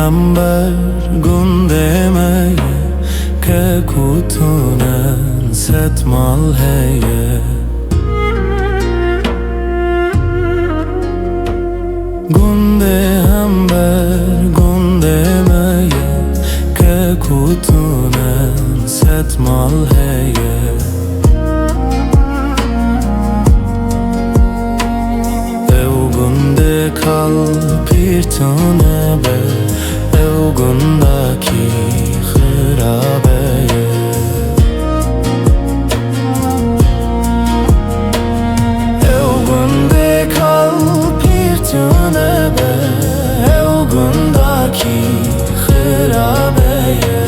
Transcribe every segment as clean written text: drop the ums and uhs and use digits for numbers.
هم بر گندمه که کوتونن ست مال هیه گنده هم بر گندمه که کوتونن ست مال هیه kal pirtune be evgundaki khirabeye evgunde kal pirtune be evgundaki khirabeye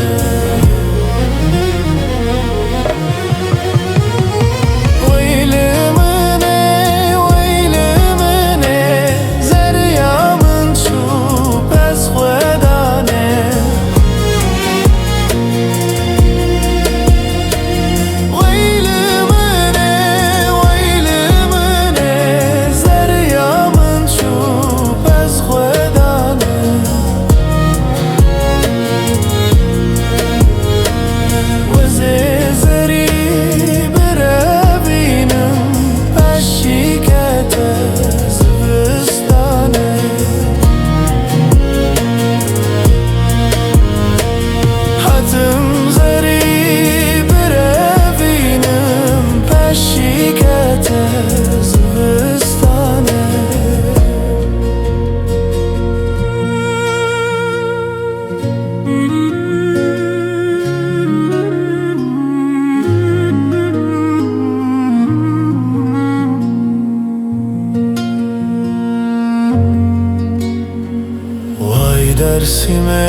درسime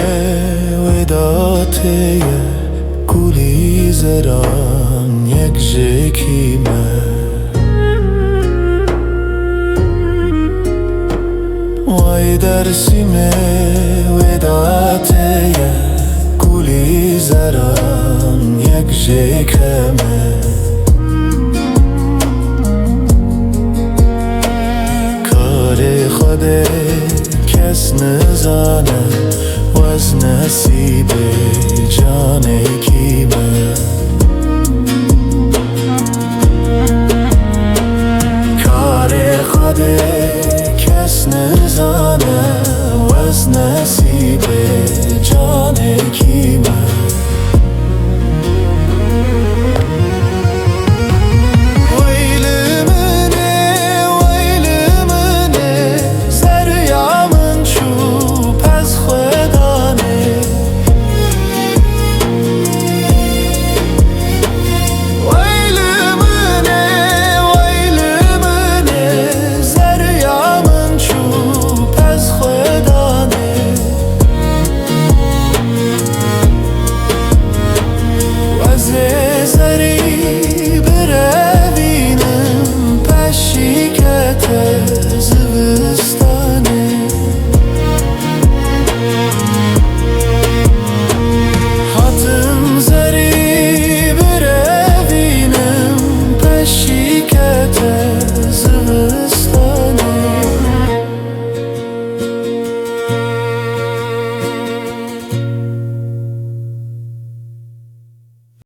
vedate guli zaran yek jekime Vay dersime vedate guli zaran yek jekime kare khode کس نزانه و از نصیب جان کیمه کار خود کس نزانه و از نصیب جان کیمه